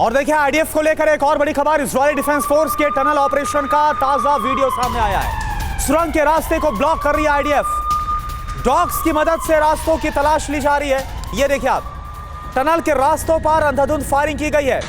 और देखिए आईडीएफ को लेकर एक और बड़ी खबर। इजरायली डिफेंस फोर्स के टनल ऑपरेशन का ताजा वीडियो सामने आया है। सुरंग के रास्ते को ब्लॉक कर रही है आईडीएफ। डॉग्स की मदद से रास्तों की तलाश ली जा रही है। ये देखिए आप, टनल के रास्तों पर अंधाधुंध फायरिंग की गई है।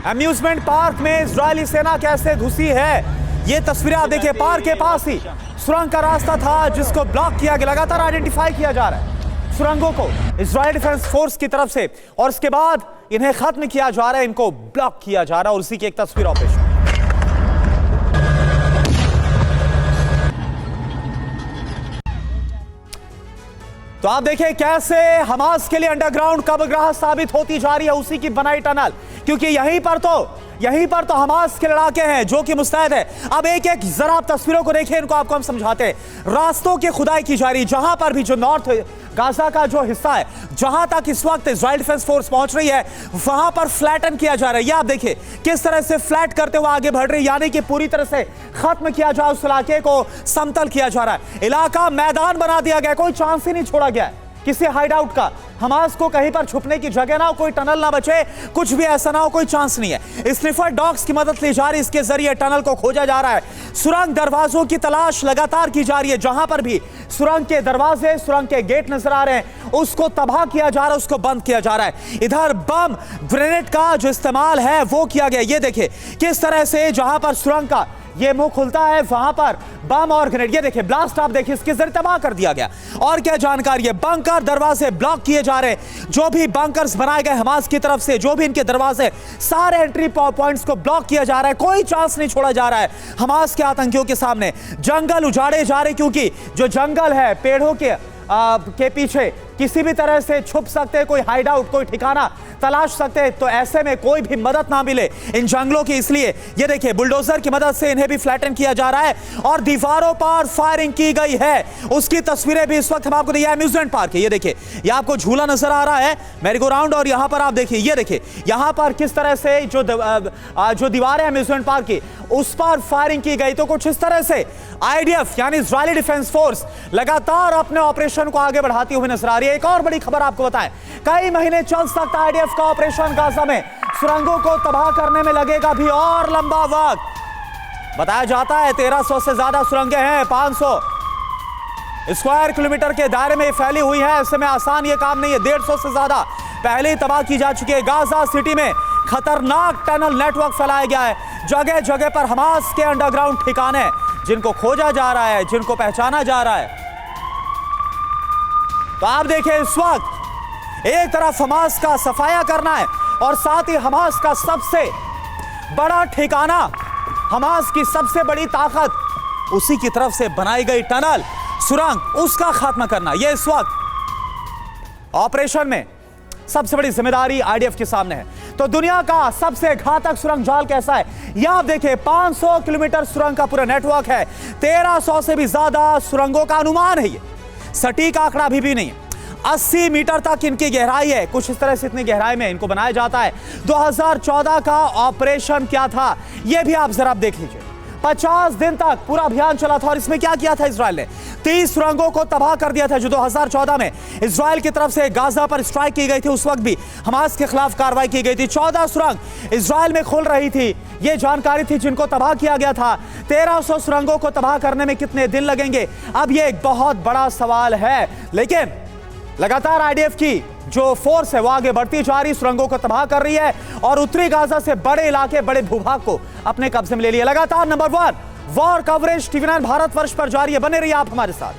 अम्यूजमेंट पार्क में इजरायली सेना कैसे घुसी है, ये तस्वीरें आप देखिए। पार्क के पास ही सुरंग का रास्ता था जिसको ब्लॉक किया गया। लगातार आइडेंटिफाई किया जा रहा है सुरंगों को इजरायली डिफेंस फोर्स की तरफ से, और इसके बाद इन्हें खत्म किया जा रहा है, इनको ब्लॉक किया जा रहा है। और उसी की एक तस्वीर ऑपरेशन। तो आप देखिए कैसे हमास के लिए अंडरग्राउंड कब्रगाह साबित होती जा रही है उसी की बनाई टनल, क्योंकि यहीं पर तो हमास के लड़ाके हैं जो कि मुस्तैद है। अब एक एक जरा आप तस्वीरों को देखिए, इनको आपको हम समझाते हैं। रास्तों की खुदाई की जा रही, जहां पर भी जो नॉर्थ गाजा का जो हिस्सा है, जहां तक इस वक्त इजराइल डिफेंस फोर्स पहुंच रही है, वहां पर फ्लैटन किया जा रहा है। ये आप देखिए किस तरह से फ्लैट करते हुए आगे बढ़ रही है, यानी कि पूरी तरह से खत्म किया जा, उस इलाके को समतल किया जा रहा है। इलाका मैदान बना दिया गया, कोई चांस ही नहीं छोड़ा गया किसी हाइड आउट का। हमास को कहीं पर छुपने की जगह ना हो, कोई टनल ना बचे, कुछ भी ऐसा ना हो, कोई चांस नहीं है। स्निफर डॉग्स की मदद ली जा रही है, इसके जरिए टनल को खोजा जा रहा है। सुरंग दरवाजों की तलाश लगातार की जा रही है। जहां पर भी सुरंग के दरवाजे, सुरंग के गेट नजर आ रहे हैं, उसको तबाह किया जा रहा है, उसको बंद किया जा रहा है। इधर बम ग्रेनेड का जो इस्तेमाल है वो किया गया। ये देखिए किस तरह से जहां पर सुरंग का ये मुंह खुलता है, वहां पर बम और ग्रेनेड, ये देखिए ब्लास्ट आप देखिए, इसके जरिए तबाह कर दिया गया। और क्या जानकारी है, बंकर दरवाजे ब्लॉक किए जा रहे हैं। जो भी बंकर्स बनाए गए हमास की तरफ से, जो भी इनके दरवाजे, सारे एंट्री पॉइंट्स को ब्लॉक किया जा रहा है। कोई चांस नहीं छोड़ा जा रहा है हमास के आतंकियों के सामने। जंगल उजाड़े जा रहे, क्योंकि जो जंगल है पेड़ों के पीछे किसी भी तरह से छुप सकते हैं, कोई हाइड आउट, कोई ठिकाना तलाश सकते हैं, तो ऐसे में कोई भी मदद ना मिले इन जंगलों की। इसलिए ये देखिए बुलडोजर की मदद से इन्हें भी फ्लैटन किया जा रहा है और दीवारों पर फायरिंग की गई है। उसकी तस्वीरें भी इस वक्त हम आपको देखिए। अम्यूजमेंट पार्क है, ये देखिए, ये आपको झूला नजर आ रहा है, मैरी गो राउंड, और यहां पर आप देखिए, ये देखिए यहां पर किस तरह से जो दीवार है अम्यूजमेंट पार्क की, उस पर फायरिंग की गई। तो कुछ इस तरह से आईडीएफ यानी इजरायली डिफेंस फोर्स लगातार अपने ऑपरेशन को आगे बढ़ाती हुई नजर आ रही है। एक और बड़ी खबर आपको बताएं, कई महीने चल सकता है आईडीएफ का ऑपरेशन गाजा में। सुरंगों को तबाह करने में लगेगा भी और लंबा वक्त। बताया जाता है 1300 से ज्यादा सुरंगें हैं, 500 स्क्वायर किलोमीटर के दायरे में फैली हुई है। ऐसे में आसान ये काम नहीं है। 150 से ज्यादा पहले ही तबाह की जा चुकी है। गाजा सिटी में खतरनाक टनल नेटवर्क फैलाया गया है। जगह जगह पर हमास के अंडरग्राउंड ठिकाने, जिनको खोजा जा रहा है, जिनको पहचाना जा रहा है। तो आप देखिए इस वक्त एक तरफ हमास का सफाया करना है, और साथ ही हमास का सबसे बड़ा ठिकाना, हमास की सबसे बड़ी ताकत, उसी की तरफ से बनाई गई टनल सुरंग, उसका खात्मा करना। यह इस वक्त ऑपरेशन में सबसे बड़ी जिम्मेदारी आईडीएफ के सामने है। तो दुनिया का सबसे घातक सुरंग जाल कैसा है, यह आप देखिए। 500 किलोमीटर सुरंग का पूरा नेटवर्क है। 1300 से भी ज्यादा सुरंगों का अनुमान है। ये सटीक आंकड़ा अभी भी नहीं है। 80 मीटर तक इनकी गहराई है। कुछ इस तरह से इतनी गहराई में इनको बनाया जाता है। 2014 का ऑपरेशन क्या था, यह भी आप जरा देख लीजिए। 50 दिन तक पूरा अभियान चला था, और इसमें क्या किया था इजराइल ने, 30 सुरंगों को तबाह कर दिया था। जो 2014 में इजराइल की तरफ से गाजा पर स्ट्राइक की गई थी, उस वक्त भी हमास के खिलाफ कार्रवाई की गई थी। 14 सुरंग इजराइल में खुल रही थी, ये जानकारी थी, जिनको तबाह किया गया था। 1300 सुरंगों को तबाह करने में कितने दिन लगेंगे, अब ये एक बहुत बड़ा सवाल है। लेकिन लगातार आईडीएफ की जो फोर्स है वो आगे बढ़ती जा रही, सुरंगों को तबाह कर रही है, और उत्तरी गाजा से बड़े इलाके, बड़े भूभाग को अपने कब्जे में ले लिया। लगातार number 1 war coverage TV 9 Bharatvarsh पर जारी है। बने रहिए आप हमारे साथ।